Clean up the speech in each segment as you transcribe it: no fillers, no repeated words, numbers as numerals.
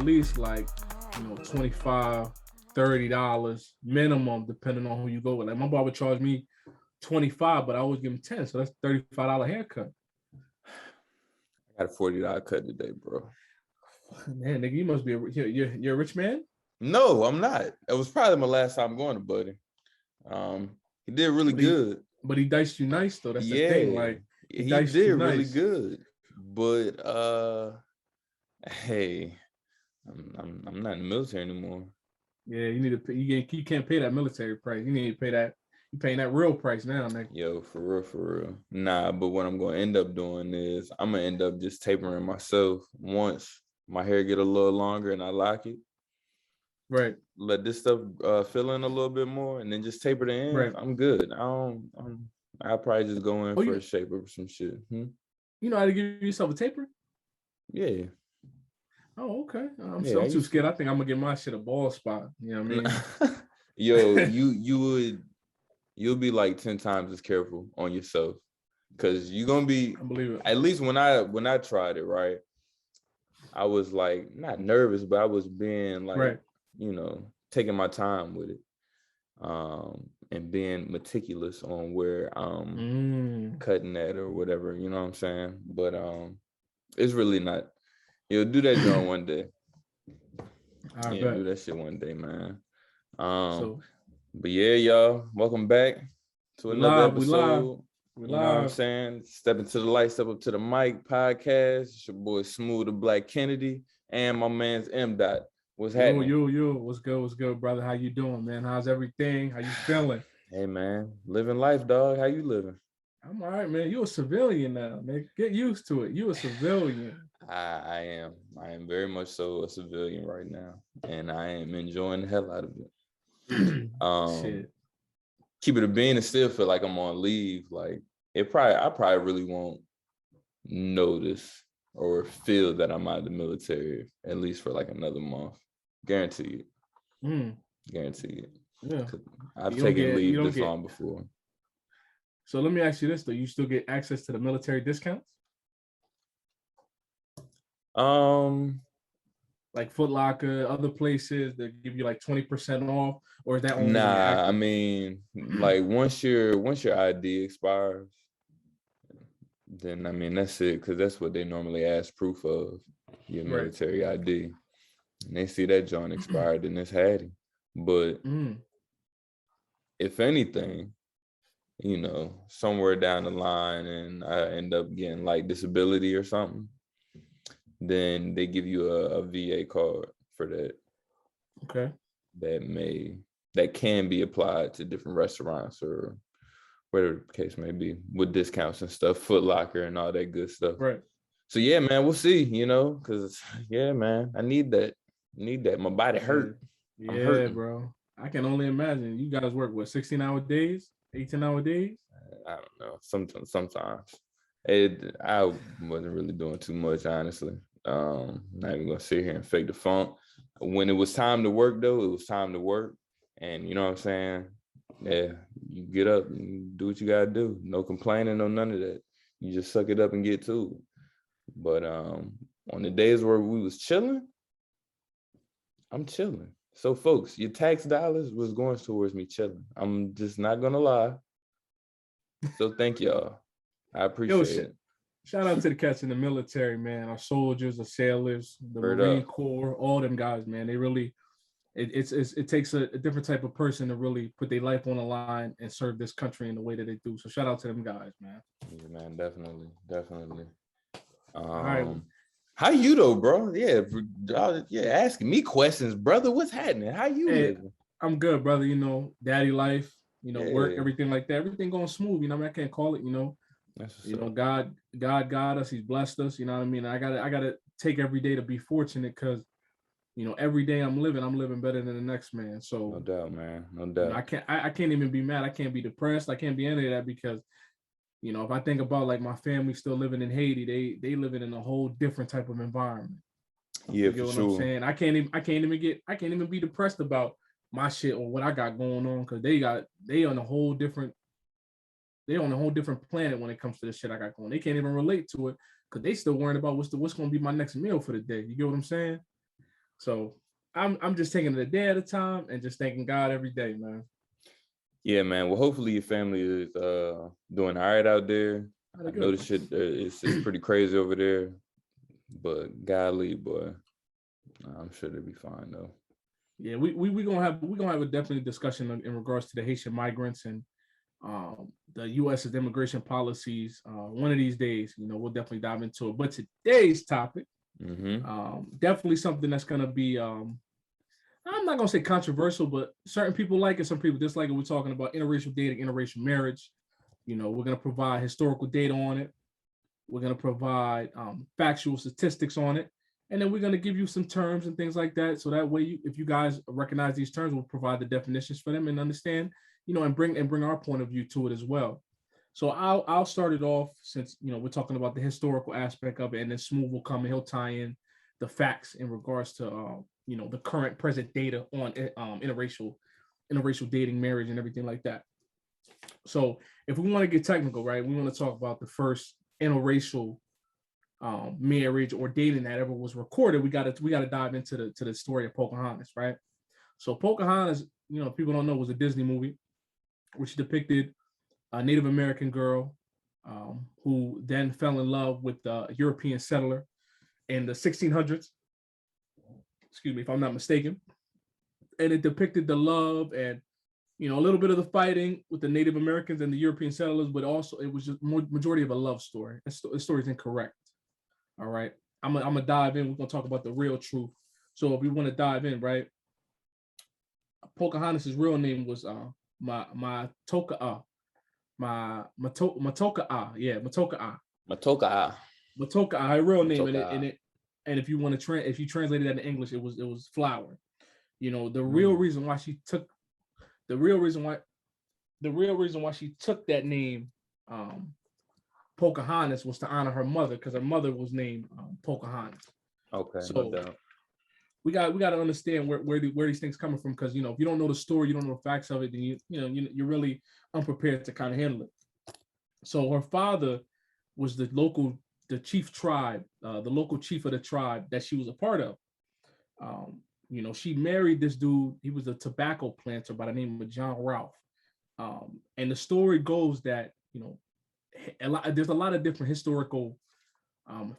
least like, 25, $30 minimum, depending on who you go with. Like my barber charged me 25, but I always give him 10, so that's $35 haircut. I got a $40 cut today, bro. Man, nigga, you must be you're a rich man? No, I'm not. It was probably my last time going to Buddy. He did really good. But he diced you nice though. That's the thing. Like he did really good. But hey, I'm not in the military anymore. Yeah, you need to pay, you can't pay that military price. You need to pay that. You paying that real price now, nigga. Yo, for real. Nah, but what I'm gonna end up doing is I'm gonna end up just tapering myself once my hair get a little longer and I like it. Right. Let this stuff fill in a little bit more, and then just taper the ends. Right. I'm good. I'll probably just go in for a shape or some shit. You know how to give yourself a taper? Yeah. Oh, okay. I'm too scared. I think I'm gonna get my shit a ball spot. You know what I mean? Yo, you'll be like 10 times as careful on yourself, because you're gonna be. I believe it. At least when I tried it, right, I was like not nervous, but I was being like, right. Taking my time with it, and being meticulous on where I'm cutting at or whatever. You know what I'm saying? But it's really not. You'll do that joint one day. Do that shit one day, man. But yeah, y'all, welcome back to another episode. We know what I'm saying? Step into the light, step up to the mic podcast. It's your boy Smoove the Blaq Kennedy and my man's M. What's happening? Yo, what's good, brother? How you doing, man? How's everything? How you feeling? Hey, man, living life, dog. How you living? I'm all right, man. You a civilian now, man. Get used to it. You a civilian. I am very much so a civilian right now, and I am enjoying the hell out of it. Shit. Keep it a bean and still feel like I'm on leave. Like I probably really won't notice or feel that I'm out of the military at least for like another month. Guarantee it. Guarantee it. Yeah. I've taken leave this long before. So let me ask you this though: you still get access to the military discounts? Like Foot Locker, other places that give you like 20% off, or is that only? Nah, I mean, like once your ID expires, then I mean that's it, because that's what they normally ask proof of, your military ID. And they see that John expired, then it's Hattie. But if anything, somewhere down the line and I end up getting like disability or something, then they give you a VA card for that. Okay. That can be applied to different restaurants or whatever the case may be, with discounts and stuff, Foot Locker and all that good stuff. Right. So yeah, man, we'll see, because man, I need that. My body hurt. Yeah, bro. I can only imagine. You guys work 16-hour days, 18-hour days? I don't know. Sometimes. I wasn't really doing too much, honestly. Not even gonna sit here and fake the funk. When it was time to work, though, it was time to work. And you know what I'm saying? Yeah, you get up and do what you gotta do. No complaining, no none of that. You just suck it up and get to it. But on the days where we was chilling, I'm chilling. So folks, your tax dollars was going towards me chilling. I'm just not gonna lie. So thank y'all. I appreciate it. Shout out to the cats in the military, man. Our soldiers, the sailors, the Marine Corps, all them guys, man. They really, it takes a different type of person to really put their life on the line and serve this country in the way that they do. So shout out to them guys, man. Yeah, man, definitely. All right. How you though, bro? Yeah, asking me questions, brother. What's happening? How you living? I'm good, brother. Daddy life, work, everything like that. Everything going smooth. I can't call it, God got us. He's blessed us. You know what I mean? I gotta take every day to be fortunate, because every day I'm living better than the next man. So no doubt, man. No doubt. I can't even be mad. I can't be depressed. I can't be any of that, because if I think about like my family still living in Haiti, they living in a whole different type of environment. Yeah, for sure. I'm saying? I can't even be depressed about my shit or what I got going on, because they on a whole different planet when it comes to the shit I got going. They can't even relate to it, because they still worrying about what's going to be my next meal for the day. You get what I'm saying? So I'm just taking it a day at a time and just thanking God every day, man. Yeah, man. Well, hopefully your family is doing all right out there. I know the shit it's pretty crazy over there, but golly, boy, I'm sure they'll be fine though. Yeah, we gonna have a definitely discussion in regards to the Haitian migrants and the U.S.'s immigration policies. One of these days, we'll definitely dive into it. But today's topic, definitely something that's gonna be I'm not gonna say controversial, but certain people like it, some people dislike it. We're talking about interracial dating, interracial marriage. We're gonna provide historical data on it. We're gonna provide factual statistics on it, and then we're gonna give you some terms and things like that. So that way, if you guys recognize these terms, we'll provide the definitions for them and understand, and bring our point of view to it as well. So I'll start it off since we're talking about the historical aspect of it, and then Smoove will come and he'll tie in the facts in regards to the current present data on interracial dating, marriage, and everything like that. So if we want to get technical, right, we want to talk about the first interracial marriage or dating that ever was recorded. We gotta dive into the story of Pocahontas, right? So Pocahontas, people don't know, was a Disney movie which depicted a Native American girl who then fell in love with a European settler in the 1600s. Excuse me, if I'm not mistaken. And it depicted the love and a little bit of the fighting with the Native Americans and the European settlers, but also it was just majority of a love story. The story is incorrect. All right, I'm gonna dive in. We're gonna talk about the real truth. So if we want to dive in, right, Pocahontas' real name was Matoka Matoka. Yeah, Matoka. Matoka. Her real name, and if you want to if you translated that in English, it was flower. The real reason why she took the real reason why she took that name, Pocahontas, was to honor her mother, because her mother was named Pocahontas. Okay, so no doubt. We got to understand where these things coming from, because if you don't know the story, you don't know the facts of it, then you're really unprepared to kind of handle it. So her father was the local chief of the tribe that she was a part of. She married this dude. He was a tobacco planter by the name of John Ralph. And the story goes that there's a lot of different historical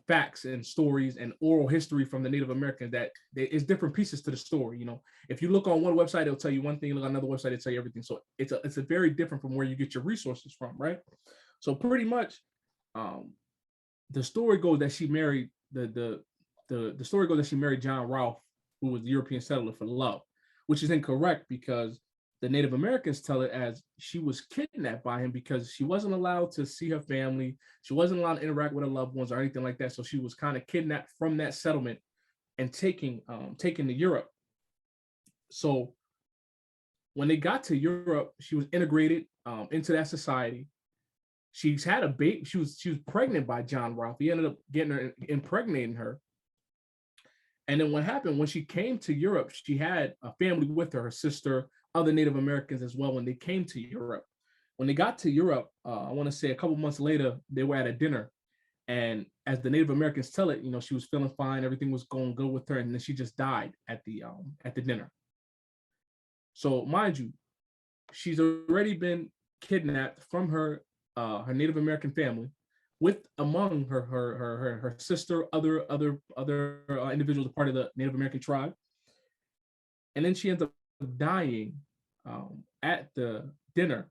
facts and stories and oral history from the Native Americans that is different pieces to the story. If you look on one website, it'll tell you one thing. Look on another website, it'll tell you everything. So it's a very different from where you get your resources from, right? So pretty much, the story goes that she married the story goes that she married John Ralph, who was the European settler, for love, which is incorrect, because the Native Americans tell it as she was kidnapped by him because she wasn't allowed to see her family. She wasn't allowed to interact with her loved ones or anything like that. So she was kind of kidnapped from that settlement and taken to Europe. So when they got to Europe, she was integrated into that society. She's had a baby. She was pregnant by John Ralph. He ended up getting her, impregnating her. And then what happened when she came to Europe, she had a family with her sister, other Native Americans as well, when they came to Europe. When they got to Europe, I want to say a couple months later, they were at a dinner. And as the Native Americans tell it, she was feeling fine. Everything was going good with her. And then she just died at the dinner. So mind you, she's already been kidnapped from her Native American family, with among her sister, other individuals, a part of the Native American tribe, and then she ends up dying at the dinner.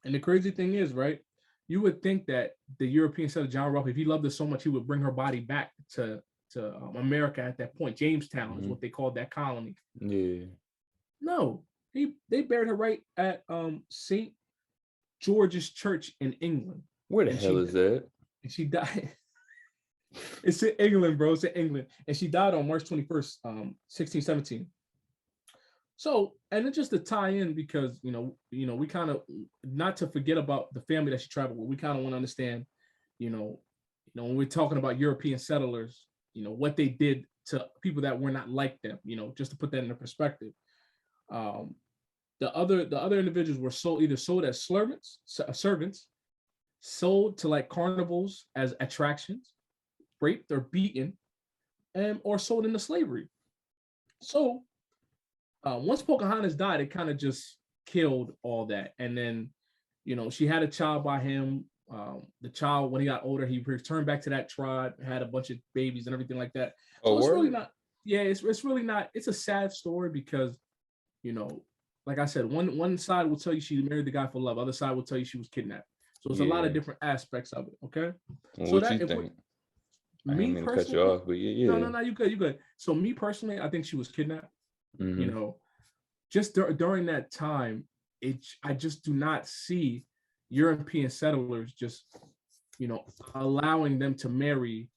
And the crazy thing is, right, you would think that the European settler John Ralph, if he loved her so much, he would bring her body back to America at that point. Jamestown is what they called that colony. Yeah. No, they buried her right at St. George's Church in England. Where the hell is that? And she died. It's in England, bro. It's in England. And she died on March 21st, 1617. So, and then just to tie in, because we kind of, not to forget about the family that she traveled with, we kind of want to understand, when we're talking about European settlers, what they did to people that were not like them, just to put that into perspective. The other individuals were either sold as servants, sold to like carnivals as attractions, raped or beaten, or sold into slavery. So once Pocahontas died, it kind of just killed all that. And then, she had a child by him. The child, when he got older, he returned back to that tribe, had a bunch of babies and everything like that. So it's really not. Yeah, it's really not. It's a sad story because, like I said, one side will tell you she married the guy for love, other side will tell you she was kidnapped. So it's a lot of different aspects of it. Okay. Well, so what you think? Me personally, cut you off, but yeah. No, you good. So me personally, I think she was kidnapped. Mm-hmm. Just during that time, I just do not see European settlers just, allowing them to marry,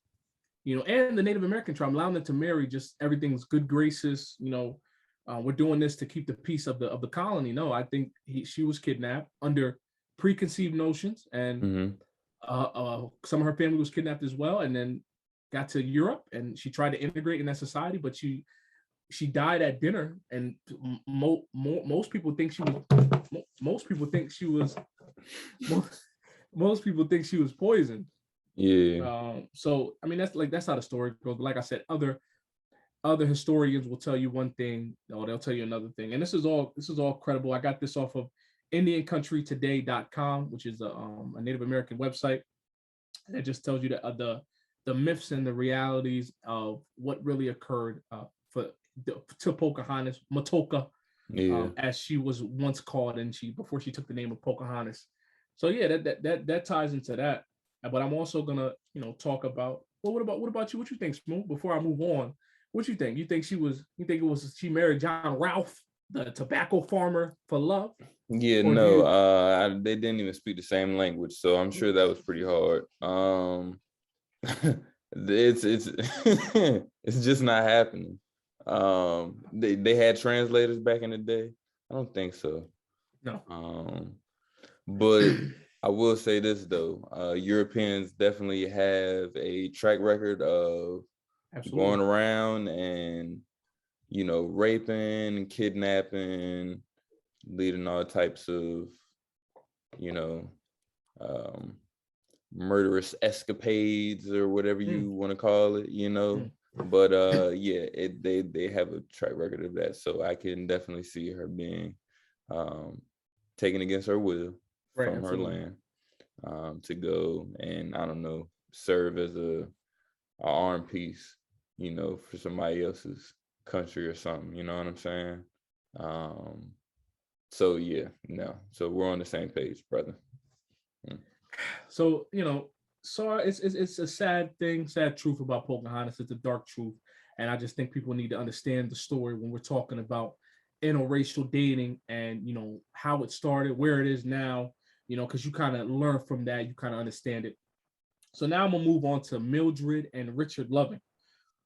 and the Native American tribe allowing them to marry. Just everything's good graces. We're doing this to keep the peace of the colony. No, I think she was kidnapped under preconceived notions, and some of her family was kidnapped as well, and then got to Europe, and she tried to integrate in that society, but she died at dinner, and most people think she was poisoned. Yeah. So I mean, that's how the story goes. But like I said, other historians will tell you one thing, or they'll tell you another thing, and this is all credible. I got this off of IndianCountryToday.com, which is a Native American website. It just tells you the myths and the realities of what really occurred to Pocahontas, Matoka, as she was once called, and before she took the name of Pocahontas. So yeah, that ties into that. But I'm also gonna talk about, well, what about you? What you think, Smoove? Before I move on, what you think? You think she married John Ralph, the tobacco farmer, for love? Yeah, Or no, they didn't even speak the same language, so I'm sure that was pretty hard. It's it's just not happening. They had translators back in the day. I don't think so. No. But I will say this though, Europeans definitely have a track record of going around and raping, kidnapping, leading all types of murderous escapades or whatever you want to call it, But they have a track record of that, so I can definitely see her being taken against her will from her land to go and, I don't know, serve as a arm piece, for somebody else's country or something. You know what I'm saying? So yeah, no. So we're on the same page, brother. So it's a sad truth about Pocahontas. It's a dark truth, and I just think people need to understand the story when we're talking about interracial dating and how it started, where it is now. Because you kind of learn from that, you kind of understand it. So now I'm gonna move on to Mildred and Richard Loving.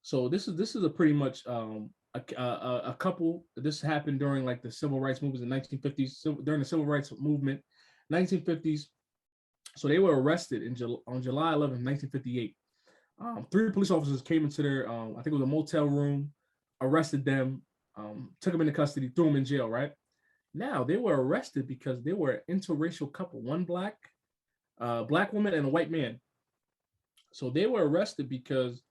So this is a pretty much a couple. This happened during like the civil rights movement in the 1950s. During the civil rights movement, 1950s. So they were arrested on July 11th, 1958. 3 police officers came into their, I think it was a motel room, arrested them, took them into custody, threw them in jail, right? Now, they were arrested because they were an interracial couple, one black woman and a white man. So they were arrested because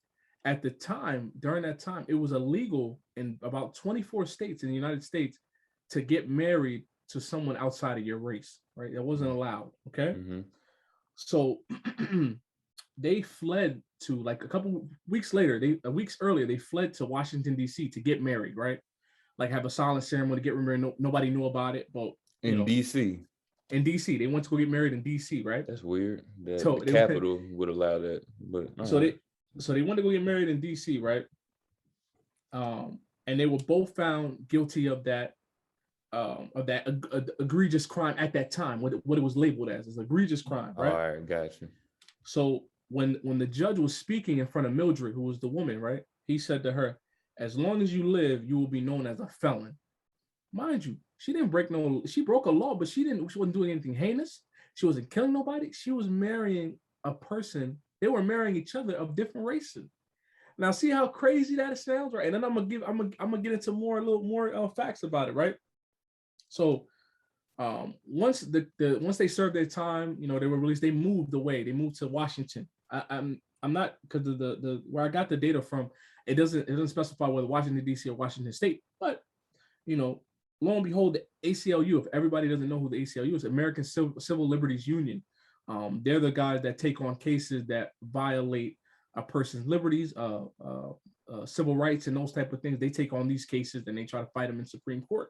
at the time, during that time, it was illegal in about 24 states in the United States to get married to someone outside of your race, right? That wasn't allowed, okay? Mm-hmm. So they fled to, like, a couple weeks later, weeks earlier, they fled to Washington, D.C. to get married, right? Like, have a silent ceremony to get married. Nobody knew about it, but in D.C. In D.C., they went to go get married in D.C., right? That's weird. The capital would allow that, but so they went to go get married in D.C., right? And they were both found guilty of that egregious crime at that time. What it was labeled as is egregious crime, right? All right, got you. So when the judge was speaking in front of Mildred, who was the woman, right? He said to her, "As long as you live, you will be known as a felon." Mind you, she broke a law, but she wasn't doing anything heinous. She wasn't killing nobody. She was marrying a person. They were marrying each other of different races. Now, see how crazy that sounds, right? And then I'm gonna get into a little more facts about it, right? So, once they served their time, they were released. They moved away. They moved to Washington. I'm not, because the where I got the data from, It doesn't specify whether Washington D.C. or Washington State, but lo and behold, the ACLU. If everybody doesn't know who the ACLU is, American Civil Liberties Union. They're the guys that take on cases that violate a person's liberties, civil rights, and those type of things. They take on these cases and they try to fight them in Supreme Court.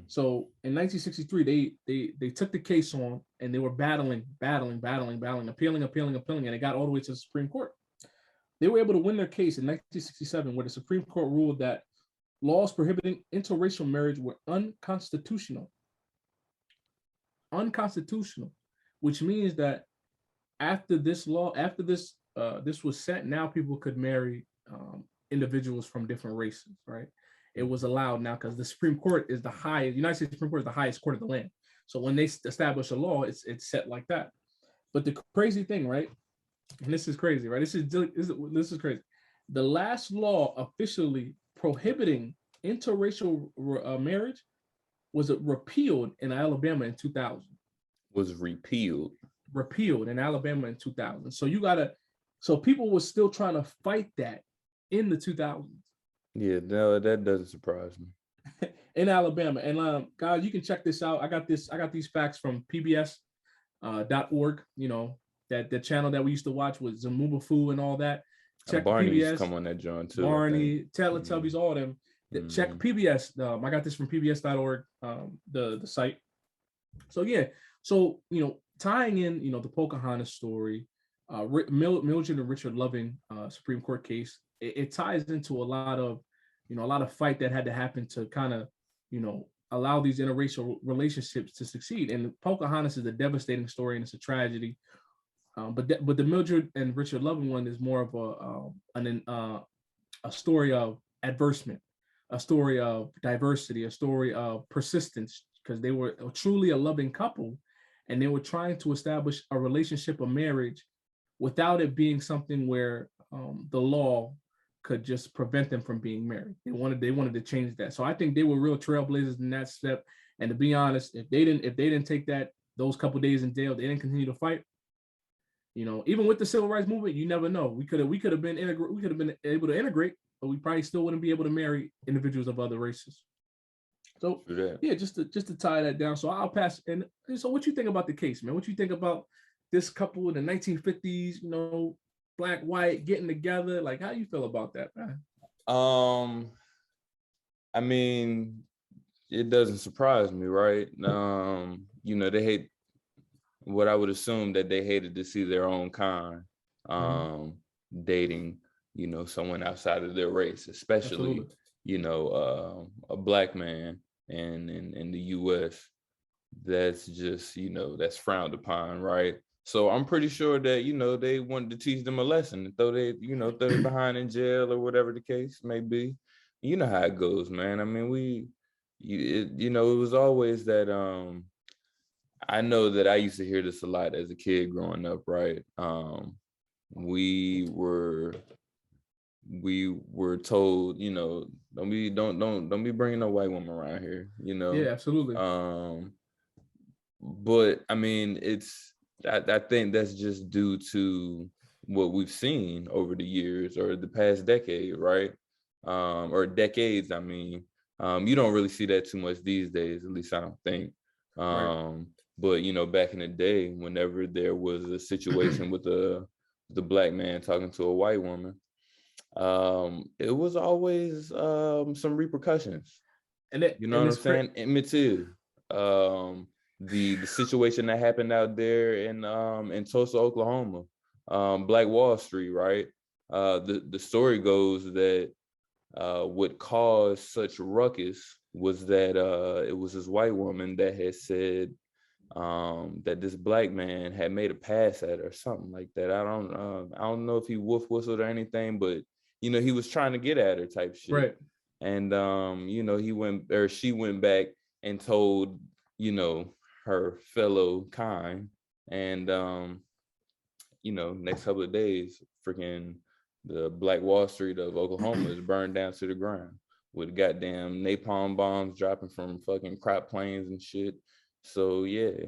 So in 1963, they took the case on and they were battling, appealing, and it got all the way to the Supreme Court. They were able to win their case in 1967, where the Supreme Court ruled that laws prohibiting interracial marriage were unconstitutional. Unconstitutional, which means that after this this was set, now people could marry individuals from different races, right? It was allowed now because the Supreme Court is the highest. United States Supreme Court is the highest court of the land. So when they establish a law, it's set like that. But the crazy thing, right? And this is crazy, right? This is crazy. The last law officially prohibiting interracial marriage was repealed in Alabama in 2000. Was repealed in Alabama in 2000. So people were still trying to fight that in the 2000s. Yeah, no, that doesn't surprise me. In Alabama. And guys, you can check this out. I got these facts from PBS.org. That the channel that we used to watch with Smoove and all that. Check Barney's PBS. Come on that John too. Barney, Teletubbies, all of them. Check PBS. I got this from PBS.org, the site. So yeah, tying in the Pocahontas story, Mildred and Richard Loving Supreme Court case, it ties into a lot of fight that had to happen to kind of allow these interracial relationships to succeed. And Pocahontas is a devastating story and it's a tragedy. But the Mildred and Richard Loving one is more of a story of advancement, a story of diversity, a story of persistence, because they were truly a loving couple, and they were trying to establish a relationship, a marriage, without it being something where the law could just prevent them from being married. They wanted to change that. So I think they were real trailblazers in that step. And to be honest, if they didn't take those couple days in jail, they didn't continue to fight. Even with the civil rights movement, you never know. We could have been able to integrate, but we probably still wouldn't be able to marry individuals of other races. So yeah, just to tie that down. So I'll pass. And so, what you think about the case, man? What you think about this couple in the 1950s? Black, white, getting together. Like, how you feel about that, man? I mean, it doesn't surprise me, right? They hate. What I would assume that they hated to see their own kind dating, someone outside of their race, especially, a Black man in the U.S. That's just, that's frowned upon, right? So I'm pretty sure that, they wanted to teach them a lesson, throw they behind in jail or whatever the case may be. You know how it goes, man. I mean, it was always that, I know that I used to hear this a lot as a kid growing up, right? We were told, don't be bringing no white woman around here, Yeah, absolutely. But I mean, I think that's just due to what we've seen over the years or the past decade, right? Or decades. I mean, you don't really see that too much these days, at least I don't think. Right. But back in the day, whenever there was a situation with the Black man talking to a white woman, it was always some repercussions. And what I'm saying? And me too. The situation that happened out there in Tulsa, Oklahoma, Black Wall Street, right? The story goes that what caused such ruckus was that it was this white woman that had said that this Black man had made a pass at her or something like that. I don't know if he wolf whistled or anything, but he was trying to get at her type shit. Right. And she went back and told her fellow kind, and next couple of days, freaking the Black Wall Street of Oklahoma is burned down to the ground with goddamn napalm bombs dropping from fucking crop planes and shit. So yeah,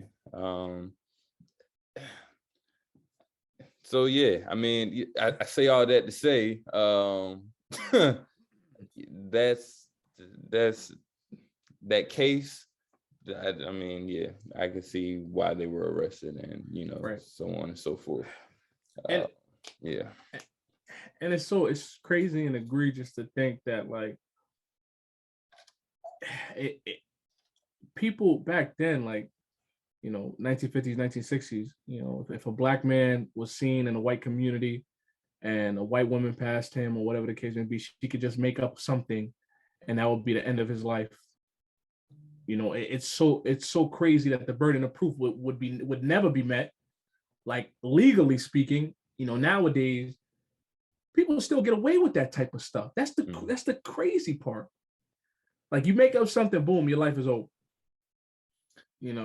I mean, I say all that to say, that's that case. I mean, yeah, I can see why they were arrested, and right. so on and so forth. And yeah, and it's crazy and egregious to think that like people back then, like 1950s, 1960s, if a black man was seen in a white community and a white woman passed him or whatever the case may be, she could just make up something and that would be the end of his life. It's so crazy that the burden of proof would never be met. Like legally speaking, nowadays people still get away with that type of stuff. That's the crazy part. Like you make up something, boom, your life is over. And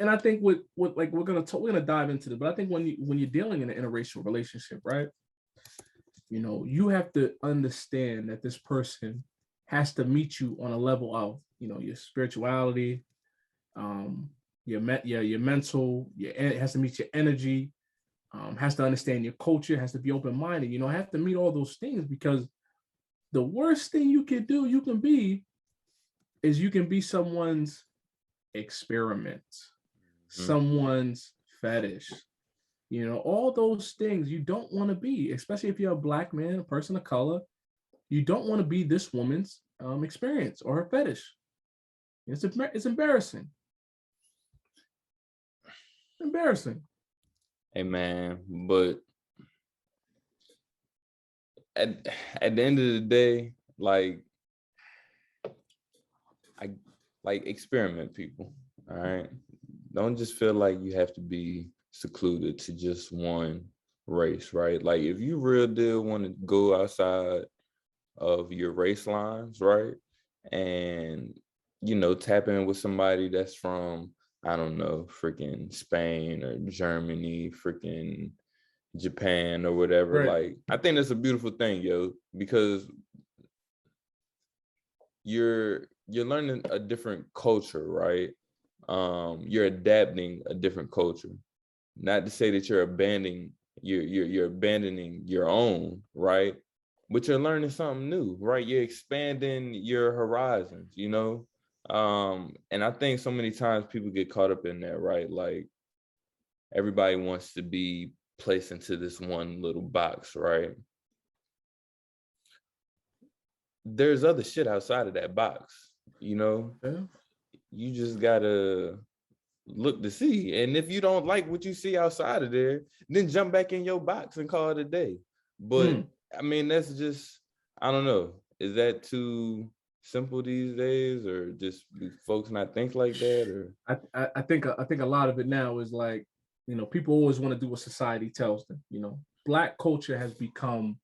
I think with like we're gonna dive into this, but I think when you're dealing in an interracial relationship, right? You have to understand that this person has to meet you on a level of your spirituality, your mental, it has to meet your energy, has to understand your culture, has to be open-minded. Have to meet all those things, because the worst thing you can be is you can be someone's experiment, someone's fetish, all those things you don't want to be, especially if you're a black man, a person of color. You don't want to be this woman's experience or her fetish. It's embarrassing. Embarrassing. Hey man, but at the end of the day, like I like experiment, people. All right. Don't just feel like you have to be secluded to just one race, right? Like if you real deal want to go outside of your race lines, right? And tap in with somebody that's from, I don't know, freaking Spain or Germany, freaking Japan or whatever. Right. Like I think that's a beautiful thing, yo, because you're learning a different culture, right? You're adapting a different culture. Not to say that you're abandoning your own, right? But you're learning something new, right? You're expanding your horizons, and I think so many times people get caught up in that, right? Like everybody wants to be placed into this one little box, right? There's other shit outside of that box, Yeah. You just gotta look to see. And if you don't like what you see outside of there, then jump back in your box and call it a day. But I mean, that's just, I don't know. Is that too simple these days, or just folks not think like that? Or I think a lot of it now is like, people always want to do what society tells them. Black culture has become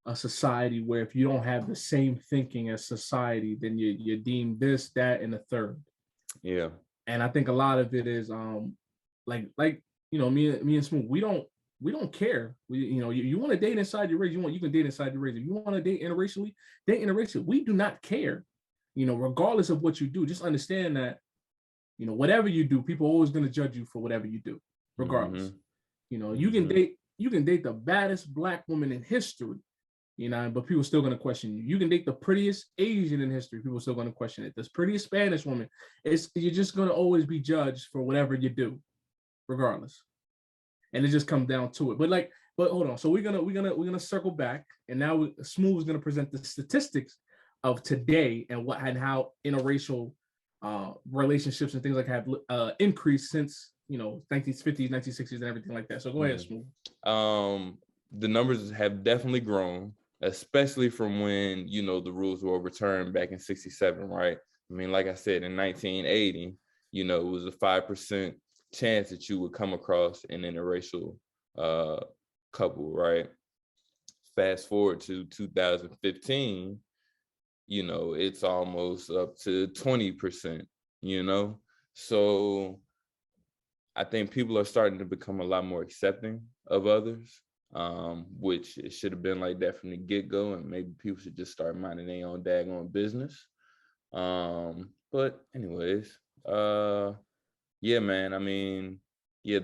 a society where if you don't have the same thinking as society, then you're deemed this, that, and the third. Yeah. And I think a lot of it is like me and Smoove, we don't care. You want to date inside your race, you can date inside your race. If you want to date interracially, date interracially. We do not care. Regardless of what you do, just understand that whatever you do, people are always going to judge you for whatever you do, regardless. You can date the baddest black woman in history, but people are still going to question you. You can date the prettiest Asian in history, people are still going to question it. This prettiest Spanish woman, you're just going to always be judged for whatever you do, regardless. And it just comes down to it. But hold on. So we're gonna circle back, and now Smoove is gonna present the statistics of today and how interracial relationships and things like have increased since 1950s, 1960s, and everything like that. So go ahead, Smoove. The numbers have definitely grown, especially from when the rules were overturned back in '67, right? I mean, like I said, in 1980, it was a 5% chance that you would come across an interracial couple, right? Fast forward to 2015, it's almost up to 20%, So I think people are starting to become a lot more accepting of others, which it should have been like that from the get-go, and maybe people should just start minding their own daggone business. But anyways, yeah, man. I mean, yeah,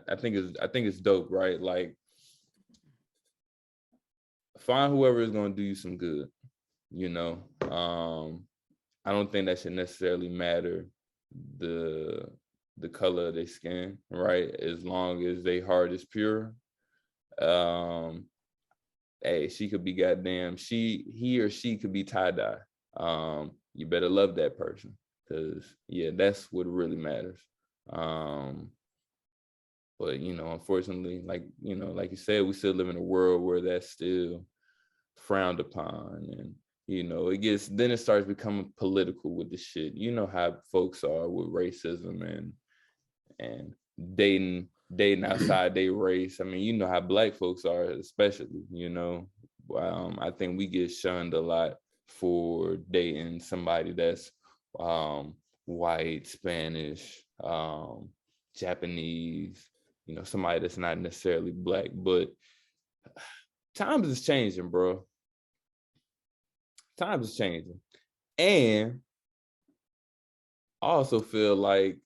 I think it's dope, right? Like find whoever is going to do you some good. You know, I don't think that should necessarily matter the color of their skin, right? As long as their heart is pure. Hey, she could be goddamn, he or she could be tie-dye. You better love that person, because yeah, that's what really matters. But you know, unfortunately, like you said, we still live in a world where that's still frowned upon, and you know, it starts becoming political with the shit. You know how folks are with racism and dating outside their race. I mean, you know how Black folks are, especially, you know. I think we get shunned a lot for dating somebody that's white, Spanish, Japanese, you know, somebody that's not necessarily Black. But times is changing, bro. Times is changing. And I also feel like,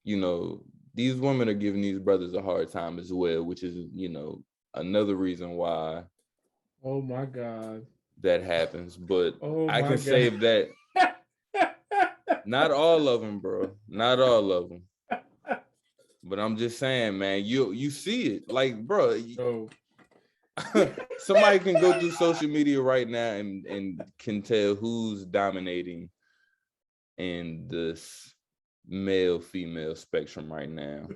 you know, these women are giving these brothers a hard time as well, which is, you know, another reason why. Oh my God. That happens. But I can save that. Not all of them, bro. Not all of them. But I'm just saying, man, you see it. Like, bro, somebody can go through social media right now and can tell who's dominating in this male-female spectrum right now.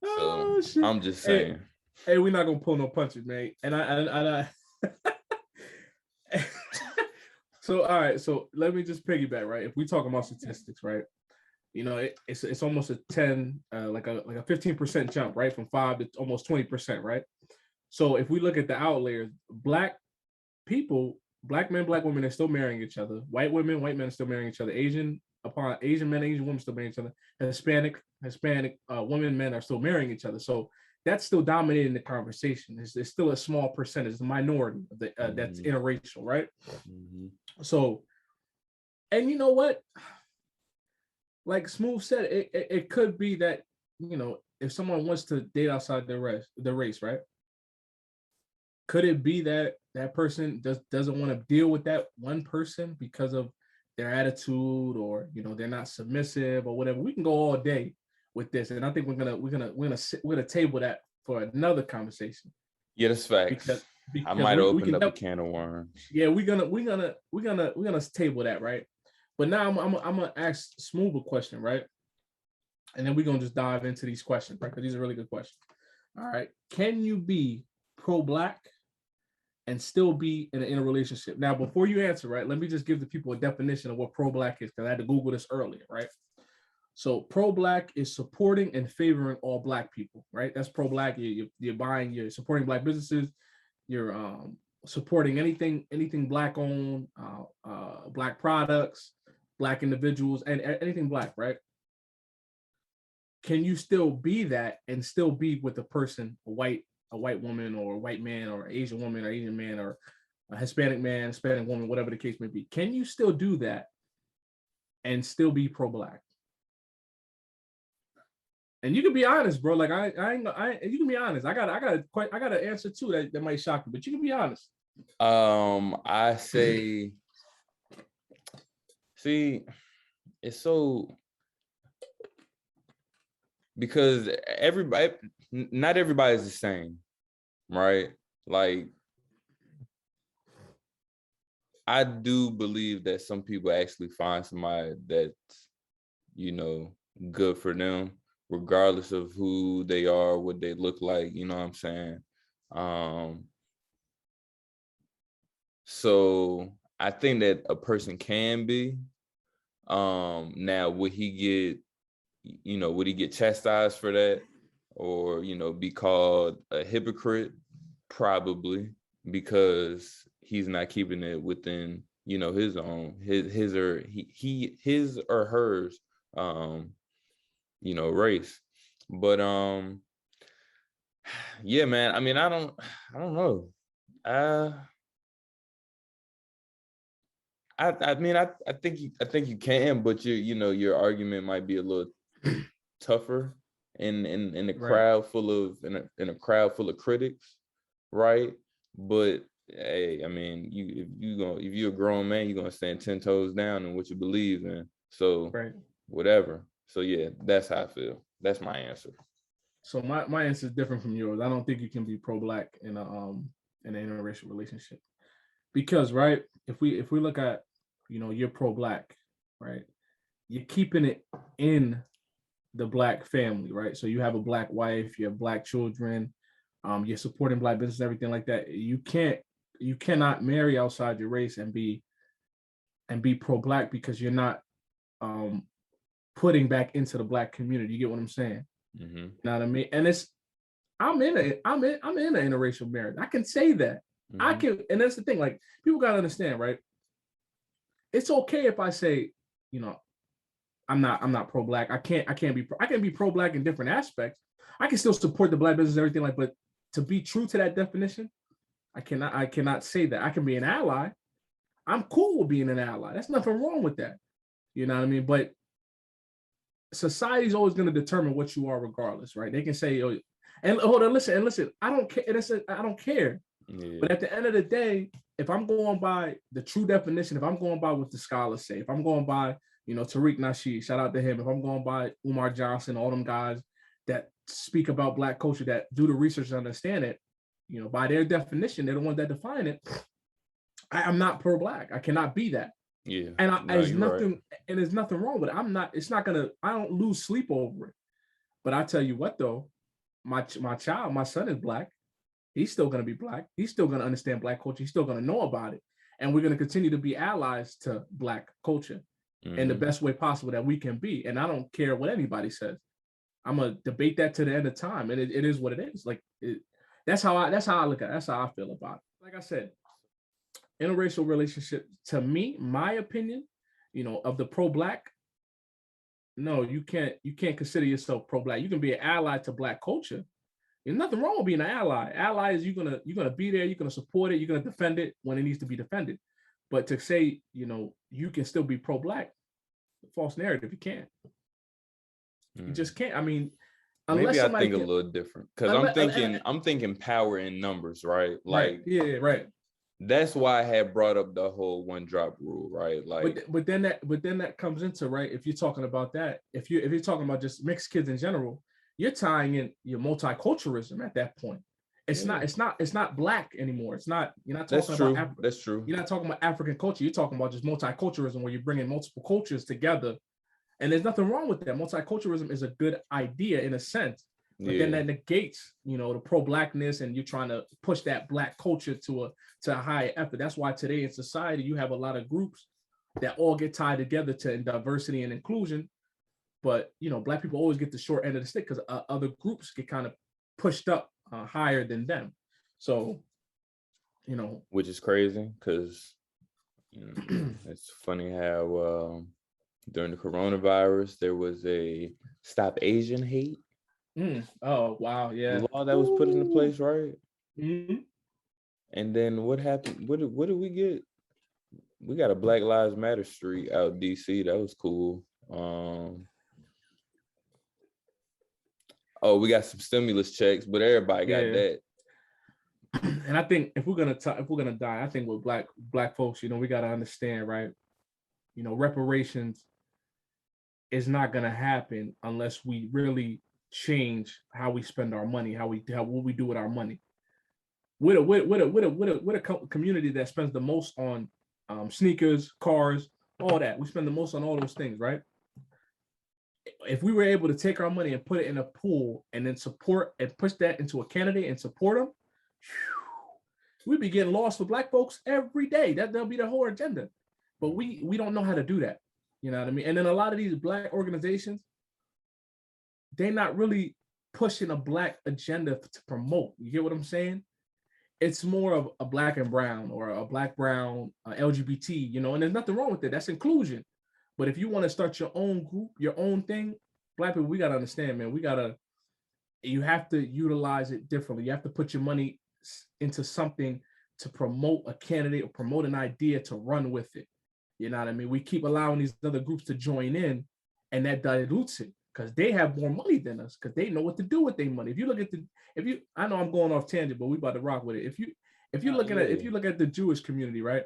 So shit. I'm just saying. Hey, we're not gonna pull no punches, man. And I So all right, so let me just piggyback, right? If we talk about statistics, right? You know, it's almost a 10, like a 15% jump, right? From 5 to almost 20%, right? So if we look at the outliers, Black people, Black men, Black women are still marrying each other. White women, white men are still marrying each other. Asian men, Asian women still marrying each other. Hispanic women, men are still marrying each other. So that's still dominating the conversation. It's still a small percentage, the minority of the, that's interracial, right? Mm-hmm. So, and you know what? Like Smoove said, it could be that, you know, if someone wants to date outside the race, right? Could it be that that person doesn't want to deal with that one person because of their attitude, or, you know, they're not submissive or whatever? We can go all day with this, and I think we're gonna table that for another conversation. Yeah, that's facts. Because I might have opened up a can of worms. Yeah, we're gonna table that, right? But now I'm gonna ask Smoove a question, right? And then we're gonna just dive into these questions, right? Because these are really good questions. All right. Can you be pro-Black and still be in a relationship? Now, before you answer, right, let me just give the people a definition of what pro-Black is, because I had to Google this earlier, right? So pro-Black is supporting and favoring all Black people, right? That's pro-Black. You're supporting Black businesses. You're supporting anything Black owned, Black products, Black individuals, and anything Black, right? Can you still be that and still be with a person, a white woman, or a white man, or Asian woman, or Asian man, or a Hispanic man, Hispanic woman, whatever the case may be? Can you still do that and still be pro-Black? And you can be honest, bro. Like you can be honest. I got an answer too that might shock you, but you can be honest. I say, see, it's so, because not everybody's the same, right? Like, I do believe that some people actually find somebody that's, you know, good for them, regardless of who they are, what they look like, you know what I'm saying? So I think that a person can be. Now, would he get chastised for that, or, you know, be called a hypocrite? Probably, because he's not keeping it within, you know, his or hers, you know, race. But yeah, man. I mean, I don't know. I mean, I think you can, but your argument might be a little tougher in a crowd full of in a crowd full of critics, right? But hey, I mean, if you're a grown man, you're gonna stand 10 toes down in what you believe in. So whatever. So yeah, that's how I feel. That's my answer. So my answer is different from yours. I don't think you can be pro-Black in an interracial relationship, because if we look at, you're pro-Black, right? You're keeping it in the Black family, right? So you have a Black wife, you have Black children, you're supporting Black business, everything like that. You cannot marry outside your race and be pro-Black, because you're not putting back into the Black community. You get what I'm saying? Mm-hmm. You know what I mean? And I'm in an interracial marriage. I can say that. Mm-hmm. I can, and that's the thing. Like, people gotta understand, right? It's okay if I say, I'm not pro-Black. I can be pro-Black in different aspects. I can still support the Black business and everything, but to be true to that definition, I cannot say that. I can be an ally. I'm cool with being an ally. There's nothing wrong with that. You know what I mean? But society's always going to determine what you are regardless, right? They can say, oh, and hold on, listen, I don't care. I don't care. Yeah. But at the end of the day, if I'm going by the true definition, if I'm going by what the scholars say, if I'm going by, Tariq Nasheed, shout out to him. If I'm going by Umar Johnson, all them guys that speak about Black culture, that do the research and understand it, by their definition, they're the ones that define it. I'm not pro-Black. I cannot be that. Yeah. And there's nothing, and there's nothing wrong with it. I don't lose sleep over it. But I tell you what though, my son is Black. He's still going to be Black. He's still going to understand Black culture. He's still going to know about it. And we're going to continue to be allies to Black culture in the best way possible that we can be. And I don't care what anybody says. I'm going to debate that to the end of time. And it is what it is. Like, that's how I look at it. That's how I feel about it. Like I said, interracial relationship, to me, my opinion, of the pro-Black, no, you can't consider yourself pro-Black. You can be an ally to Black culture. There's nothing wrong with being an ally. Ally is you're gonna be there, you're gonna support it, you're gonna defend it when it needs to be defended. But to say, you can still be pro-Black, false narrative, you can't. You just can't. I mean, maybe I think a little different, because I'm thinking power in numbers, right? Like, right. That's why I had brought up the whole one drop rule, right? Like, but then that comes into, right, if you're talking about that, if you're talking about just mixed kids in general, you're tying in your multiculturalism at that point. It's not Black anymore. You're not talking about that's true. You're not talking about African culture. You're talking about just multiculturalism, where you're bringing multiple cultures together. And there's nothing wrong with that. Multiculturalism is a good idea in a sense. But then that negates, the pro-Blackness, and you're trying to push that Black culture to a higher effort. That's why today in society, you have a lot of groups that all get tied together to diversity and inclusion. But, Black people always get the short end of the stick, because other groups get kind of pushed up higher than them. So, which is crazy, because it's funny how during the coronavirus, there was a Stop Asian Hate. Oh, wow. Yeah. Law that was put into place, right? Mm-hmm. And then what happened? What did we get? We got a Black Lives Matter street out in DC. That was cool. We got some stimulus checks, but everybody got that. And I think if we're gonna die, I think with black folks, we gotta understand, right? Reparations is not gonna happen unless we really change how we spend our money, what we do with our money. With a community that spends the most on sneakers, cars, all that. We spend the most on all those things, right? If we were able to take our money and put it in a pool and then support and push that into a candidate and support them, we'd be getting lost for Black folks every day. That'll be the whole agenda. But we don't know how to do that. You know what I mean? And then a lot of these Black organizations, they're not really pushing a Black agenda to promote. You get what I'm saying? It's more of a Black and brown, or a Black brown LGBT, and there's nothing wrong with it. That's inclusion. But if you want to start your own group, your own thing, Black people, we got to understand, man, you have to utilize it differently. You have to put your money into something to promote a candidate or promote an idea to run with it. You know what I mean? We keep allowing these other groups to join in, and that dilutes it. because they have more money than us, because they know what to do with their money. If you look at I know I'm going off tangent, but we about to rock with it. If you look at the Jewish community, right?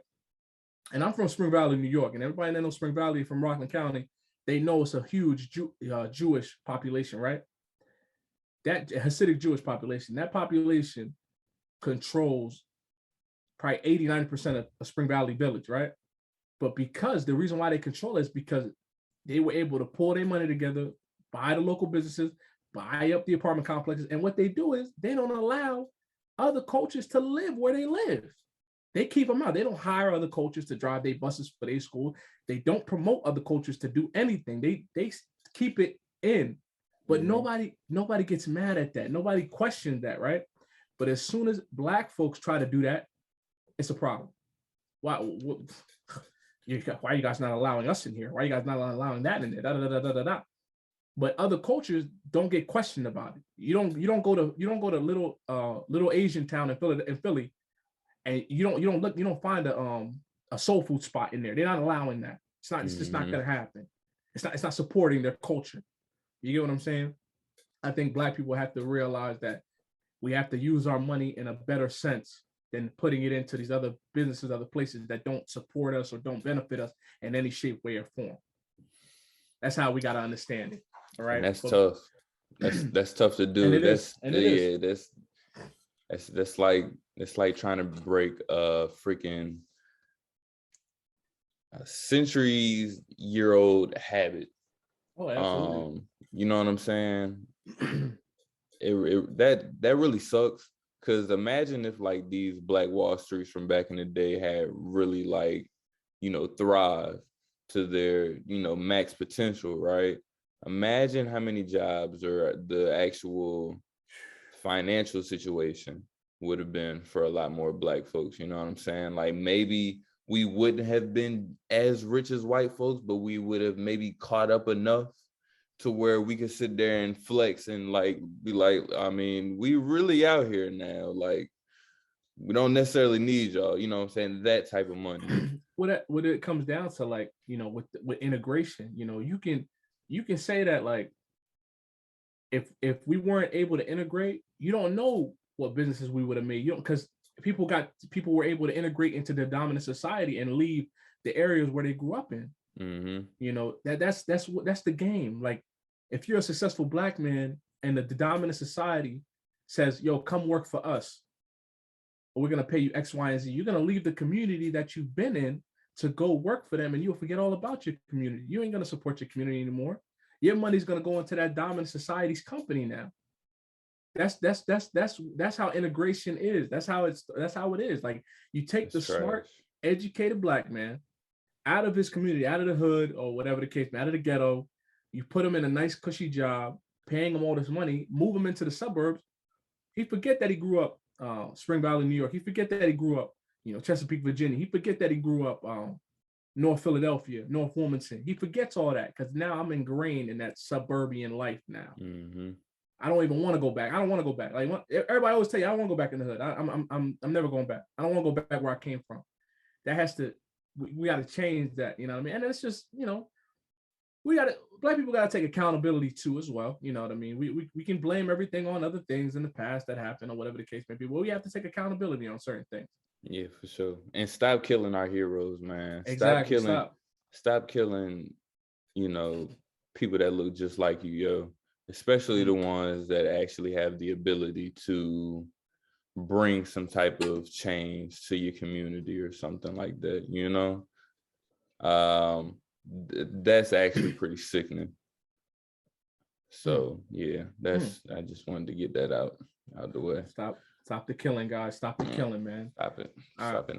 And I'm from Spring Valley, New York, and everybody that knows Spring Valley from Rockland County, they know it's a huge Jewish population, right? That Hasidic Jewish population, that population controls probably 80-90% of Spring Valley Village, right? But because the reason why they control it is because they were able to pull their money together, buy the local businesses, buy up the apartment complexes. And what they do is they don't allow other cultures to live where they live. They keep them out. They don't hire other cultures to drive their buses for their school. They don't promote other cultures to do anything. They keep it in. But nobody gets mad at that. Nobody questions that, right? But as soon as Black folks try to do that, it's a problem. Why are you guys not allowing us in here? Why are you guys not allowing that in there? Da, da, da, da, da, da. But other cultures don't get questioned about it. You don't go to little Asian town in Philly, and you don't find a soul food spot in there. They're not allowing that. It's just not gonna happen. It's not supporting their culture. You get what I'm saying? I think Black people have to realize that we have to use our money in a better sense than putting it into these other businesses, other places that don't support us or don't benefit us in any shape, way, or form. That's how we got to understand it. All right. And that's tough. That's tough to do. That's like trying to break a freaking centuries-year-old habit. Oh, absolutely. You know what I'm saying? That really sucks. Because imagine if like these Black Wall Streets from back in the day had really like, thrived to their, max potential, right? Imagine how many jobs or the actual financial situation would have been for a lot more Black folks. You know what I'm saying? Like maybe we wouldn't have been as rich as white folks, but we would have maybe caught up enough to where we could sit there and flex and like be like, I mean, we really out here now. Like, we don't necessarily need y'all. You know what I'm saying? That type of money. What it comes down to, like, with integration, you can say that, like, if we weren't able to integrate, you don't know what businesses we would have made. Because people were able to integrate into the dominant society and leave the areas where they grew up in. That's the game. Like, if you're a successful Black man and the dominant society says, yo, come work for us, or we're going to pay you X, Y, and Z, you're going to leave the community that you've been in to go work for them, and you'll forget all about your community. You ain't going to support your community anymore. Your money's going to go into that dominant society's company now. That's how integration is. That's how it is. Like, you take the smart, educated Black man out of his community, out of the hood, or whatever the case, out of the ghetto. You put him in a nice, cushy job, paying him all this money, move him into the suburbs. He forget that he grew up Spring Valley, New York. He forget that he grew up, Chesapeake, Virginia. He forget that he grew up North Philadelphia, North Wilmington. He forgets all that because now I'm ingrained in that suburban life now. I don't even want to go back. I don't want to go back. Like, everybody always tell you, I don't want to go back in the hood. I'm never going back. I don't want to go back where I came from. That has to. We got to change that. You know what I mean? And it's just, Black people got to take accountability too as well. You know what I mean? We can blame everything on other things in the past that happened or whatever the case may be. But we have to take accountability on certain things. Yeah, for sure. And stop killing our heroes, man. Exactly. Stop killing, people that look just like you, yo. Especially the ones that actually have the ability to bring some type of change to your community or something like that, that's actually pretty sickening. So yeah, I just wanted to get that out the way. Stop the killing, guys. Stop the killing, man. Stop it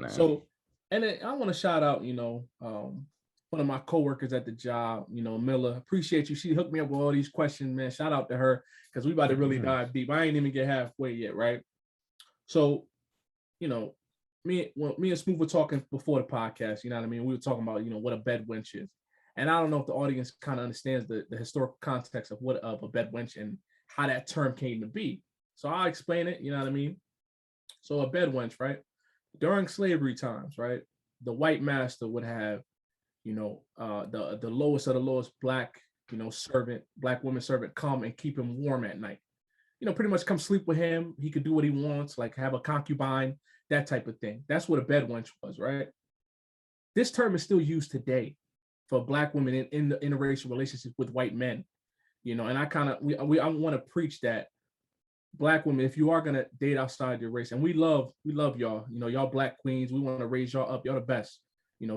now. So, and then I want to shout out, one of my coworkers at the job, Milla. Appreciate you. She hooked me up with all these questions, man. Shout out to her, because we about to really dive deep. I ain't even get halfway yet, right? So, me and Smoove were talking before the podcast, you know what I mean? We were talking about, what a bed wench is. And I don't know if the audience kind of understands the historical context of what of a bed wench and how that term came to be. So I'll explain it, you know what I mean? So a bed wench, right? During slavery times, right? The white master would have, the lowest of the lowest Black servant, Black woman servant, come and keep him warm at night. Pretty much come sleep with him. He could do what he wants, like have a concubine, that type of thing. That's what a bed wench was, right? This term is still used today for Black women in the interracial relationships with white men. And I want to preach that Black women, if you are gonna date outside your race, and we love y'all, y'all Black queens, we want to raise y'all up, y'all the best.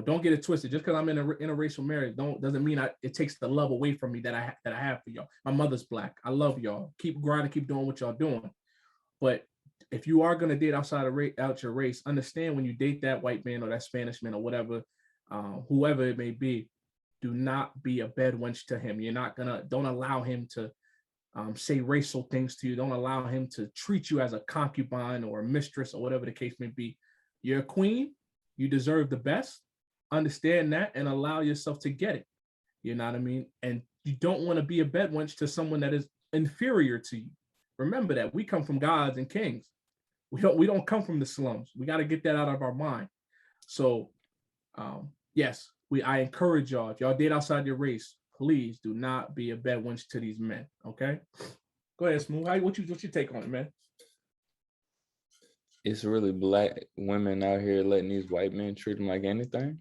Don't get it twisted. Just because I'm in a interracial marriage, doesn't mean it takes the love away from me that I have for y'all. My mother's Black. I love y'all. Keep grinding, keep doing what y'all doing. But if you are gonna date outside out your race, understand when you date that white man or that Spanish man or whatever, whoever it may be, do not be a bed wench to him. Don't allow him to say racial things to you. Don't allow him to treat you as a concubine or a mistress or whatever the case may be. You're a queen. You deserve the best. Understand that and allow yourself to get it. You know what I mean? And you don't want to be a bed wench to someone that is inferior to you. Remember that we come from gods and kings. We don't come from the slums. We got to get that out of our mind. So, yes, I encourage y'all, if y'all date outside your race, please do not be a bed wench to these men. Okay, go ahead, Smoove. What's your take on it, man? It's really Black women out here letting these white men treat them like anything.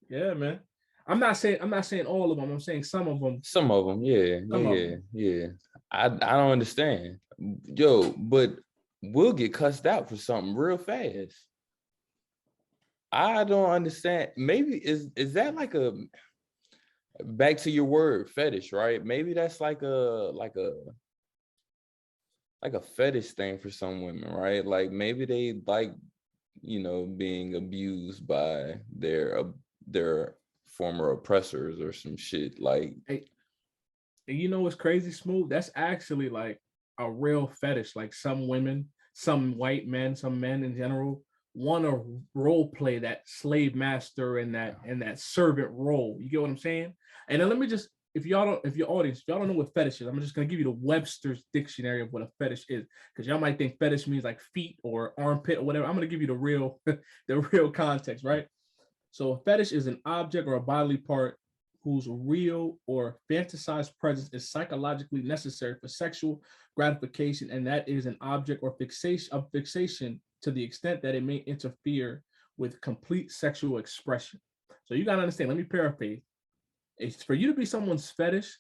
Yeah, man. I'm not saying all of them. I'm saying some of them. Some of them, yeah. I don't understand, but we'll get cussed out for something real fast. I don't understand. Maybe is that like a, back to your word, fetish, right? Maybe that's like a fetish thing for some women, right? Like maybe they like, being abused by their former oppressors or some shit. Like, hey, what's crazy, Smoove? That's actually like a real fetish. Like some women, some white men, some men in general want to role play that slave master and that servant role. You get what I'm saying? And then let me just, if your audience, if y'all don't know what fetish is, I'm just gonna give you the Webster's dictionary of what a fetish is, because y'all might think fetish means like feet or armpit or whatever. I'm gonna give you the real context, right? So a fetish is an object or a bodily part whose real or fantasized presence is psychologically necessary for sexual gratification, and that is an object or fixation to the extent that it may interfere with complete sexual expression. So you gotta understand, let me paraphrase. It's for you to be someone's fetish,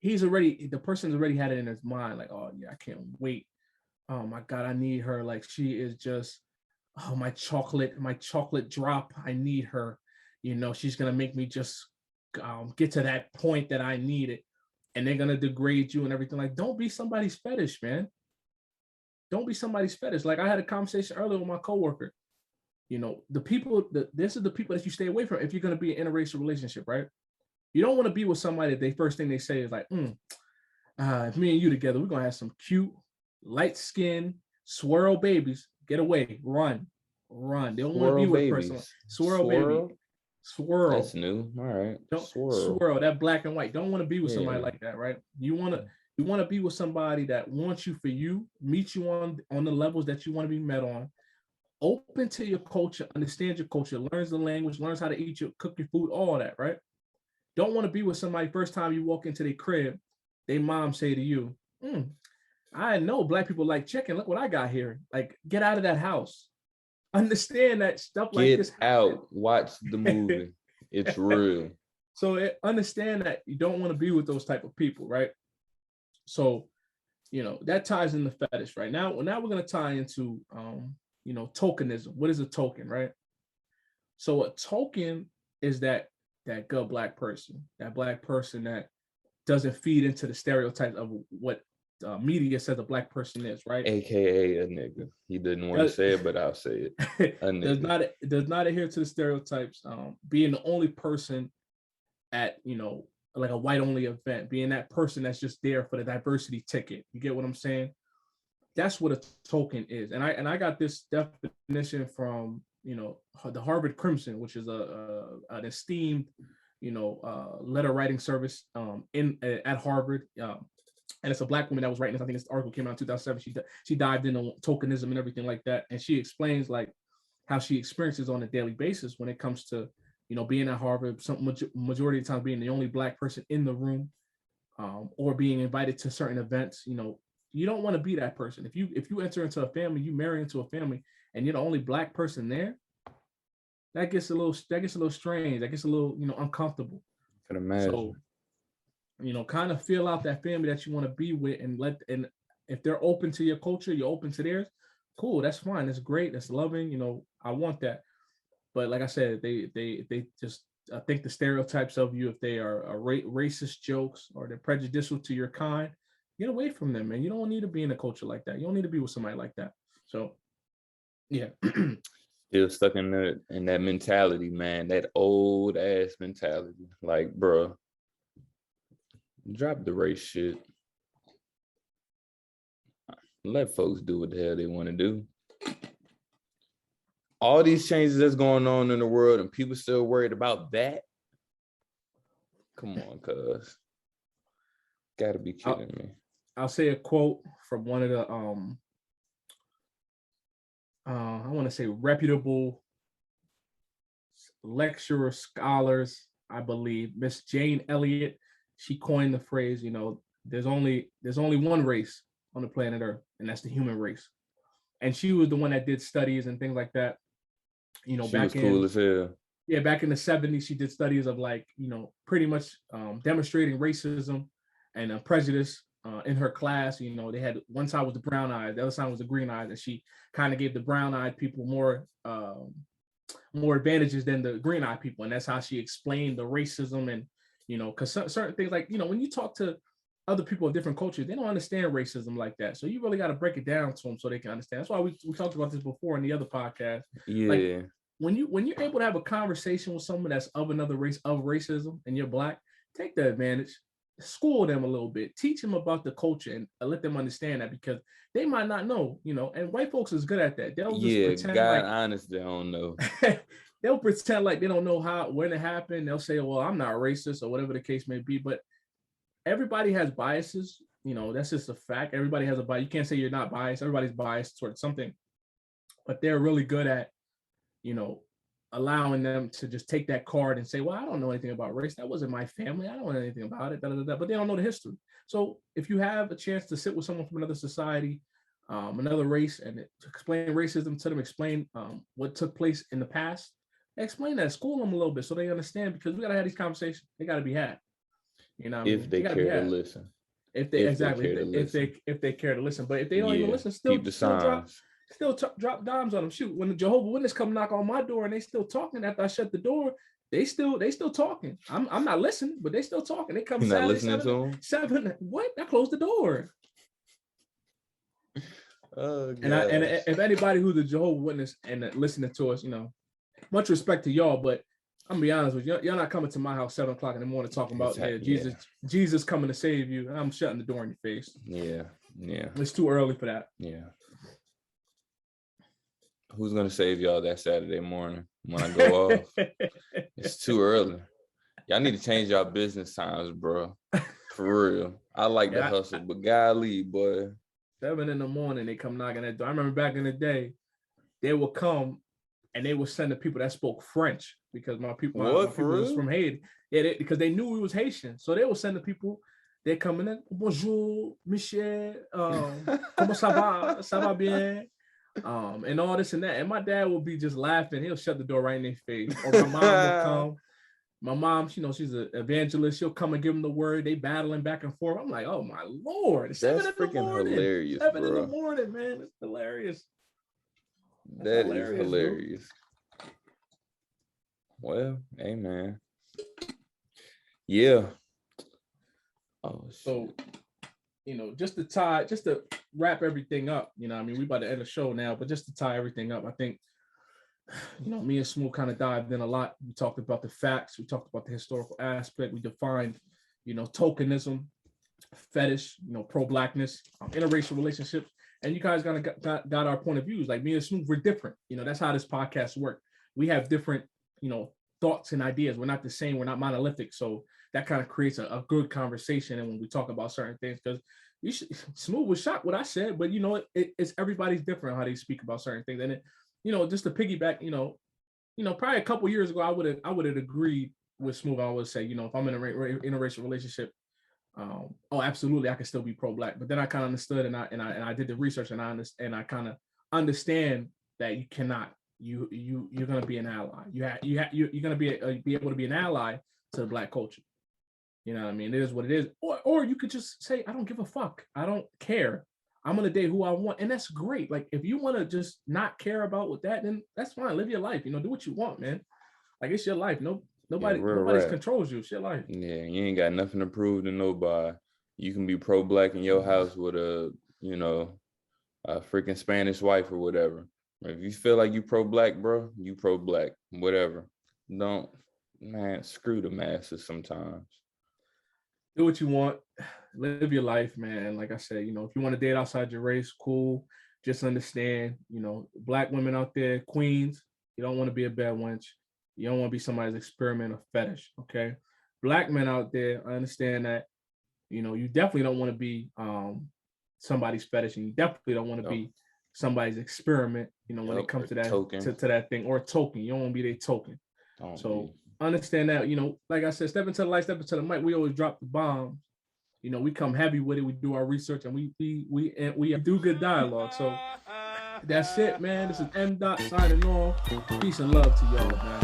the person's already had it in his mind, like, oh yeah, I can't wait. Oh my God, I need her. Like she is just, oh, my chocolate drop. I need her. She's gonna make me just get to that point that I need it. And they're gonna degrade you and everything. Like, don't be somebody's fetish, man. Don't be somebody's fetish. Like I had a conversation earlier with my coworker. The people, this is the people that you stay away from if you're gonna be in an interracial relationship, right? You don't want to be with somebody that first thing they say is like, if me and you together, we're gonna have some cute, light skin, swirl babies. Get away, run. They don't want to be with a person. Swirl baby. Swirl. That's new. All right. Don't swirl that black and white. Don't want to be with somebody like that, right? You want to be with somebody that wants you for you, meet you on the levels that you want to be met on, open to your culture, understand your culture, learns the language, learns how to cook your food, all that, right? Don't want to be with somebody first time you walk into their crib, they mom say to you, I know Black people like chicken. Look what I got here. Like, get out of that house. Understand that stuff like this. Get out. Watch the movie. It's real. So understand that you don't want to be with those type of people, right? So, that ties in the fetish, right? Now we're going to tie into, tokenism. What is a token, right? So a token is that good Black person, that Black person that doesn't feed into the stereotypes of what media says a Black person is, right? AKA a nigga. He didn't want to say it, but I'll say it. A nigga. does not adhere to the stereotypes. Being the only person at, like a white only event, being that person that's just there for the diversity ticket. You get what I'm saying? That's what a token is. And I got this definition from, the Harvard Crimson, which is an esteemed, letter writing service at Harvard. And it's a Black woman that was writing this. I think this article came out in 2007. She dived into tokenism and everything like that. And she explains like how she experiences on a daily basis when it comes to being at Harvard, some majority of the time being the only Black person in the room, or being invited to certain events. You don't want to be that person. If you enter into a family, you marry into a family, and you're the only Black person there, that gets a little strange. That gets a little uncomfortable. I can imagine. So, kind of feel out that family that you want to be with, and if they're open to your culture, you're open to theirs. Cool, that's fine. That's great. That's loving. I want that. But like I said, they just, I think the stereotypes of you, if they are racist jokes or they're prejudicial to your kind, get away from them, man. You don't need to be in a culture like that. You don't need to be with somebody like that. So, yeah. Still stuck in that mentality, man. That old ass mentality. Like, bro, drop the race shit. Let folks do what the hell they want to do. All these changes that's going on in the world and people still worried about that. Come on, cuz. Gotta be kidding me. I'll say a quote from one of the I want to say reputable lecturer scholars, I believe, Miss Jane Elliott. She coined the phrase, there's only one race on the planet Earth, and that's the human race. And she was the one that did studies and things like that. She was cool as hell. Yeah, back in the 70s, she did studies of pretty much demonstrating racism and prejudice in her class. They had one side was the brown eyes, the other side was the green eyes, and she kind of gave the brown eyed people more advantages than the green eyed people, and that's how she explained the racism. And because certain things, like when you talk to other people of different cultures, they don't understand racism like that. So you really got to break it down to them so they can understand. That's why we talked about this before in the other podcast. Yeah. Like, when you're able to have a conversation with someone that's of another race, of racism, and you're Black, take the advantage, school them a little bit, teach them about the culture, and let them understand that, because they might not know, and white folks is good at that. They'll just pretend God, honestly, I don't know. They'll pretend like they don't know when it happened. They'll say, well, I'm not racist, or whatever the case may be. But everybody has biases. That's just a fact. Everybody has a bias. You can't say you're not biased. Everybody's biased towards something. But they're really good at, allowing them to just take that card and say, well, I don't know anything about race. That wasn't my family. I don't know anything about it. But they don't know the history. So if you have a chance to sit with someone from another society, another race, and explain racism to them, explain what took place in the past, explain that, school them a little bit so they understand, because we got to have these conversations. They got to be had. If they care to listen. If they care to listen. But if they don't even listen, still drop dimes on them. Shoot, when the Jehovah's Witness come knock on my door and they still talking after I shut the door, they still talking. I'm not listening, but they still talking. They come. You're not listening to them? 7. What? I closed the door. And if anybody who's a Jehovah's Witness and listening to us, much respect to y'all, but I'm gonna be honest with you, y'all not coming to my house 7 o'clock in the morning talking about Jesus coming to save you. I'm shutting the door in your face. Yeah. It's too early for that. Yeah. Who's gonna save y'all that Saturday morning when I go off? It's too early. Y'all need to change y'all business times, bro. For real. I like the hustle, but golly, boy. 7 in the morning, they come knocking at the door. I remember back in the day, they would come and they would send the people that spoke French, because my people was from Haiti. Yeah, because they knew we was Haitian. So they would send the people, they come in, bonjour, Michel, comment ça va? Ça va bien? And all this and that. And my dad will be just laughing. He'll shut the door right in their face. Or my mom will come. My mom, she's an evangelist. She'll come and give them the word. They battling back and forth. I'm like, oh my Lord. That's freaking hilarious, 7 in the morning, man. It's hilarious. That is hilarious. Well, hey, man. Yeah. Oh, so, just to wrap everything up, we about to end the show now, but just to tie everything up, I think, me and Smoove kind of dived in a lot. We talked about the facts. We talked about the historical aspect. We defined, tokenism, fetish, pro-Blackness, interracial relationships. And you guys got our point of views. Like me and Smoove, we're different. That's how this podcast works. We have different, thoughts and ideas. We're not the same. We're not monolithic. So that kind of creates a good conversation. And when we talk about certain things, because Smoove was shocked what I said, but it's everybody's different how they speak about certain things. And just to piggyback, probably a couple years ago, I would have agreed with Smoove. I would say, if I'm in an interracial relationship, oh, absolutely, I can still be pro-Black. But then I kind of understood, and I did the research, and I kind of understand that you cannot. You're gonna be an ally. You're gonna be able to be an ally to the Black culture. You know what I mean? It is what it is. Or you could just say, I don't give a fuck. I don't care. I'm gonna date who I want, and that's great. Like, if you want to just not care about what that, then that's fine. Live your life. Do what you want, man. Like, it's your life. Nobody's controls you. It's your life. Yeah, you ain't got nothing to prove to nobody. You can be pro-Black in your house with a freaking Spanish wife or whatever. If you feel like you pro-Black, bro, you pro-Black. Whatever. Don't, man, screw the masses sometimes. Do what you want. Live your life, man. Like I said, if you want to date outside your race, cool. Just understand, Black women out there, queens, you don't want to be a bad wench. You don't want to be somebody's experiment or fetish, okay? Black men out there, I understand that, you definitely don't want to be somebody's fetish, and you definitely don't want to be somebody's experiment, when it comes to that to that thing, or a token. You don't want to be their token. Understand that, like I said, step into the light, step into the mic. We always drop the bombs. We come heavy with it. We do our research, and we do good dialogue. So that's it, man. This is M. Signing off. Peace and love to y'all, man.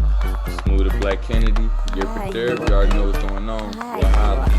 Smoove the Black Kennedy. You're prepared. You already know what's going on. We'll holla.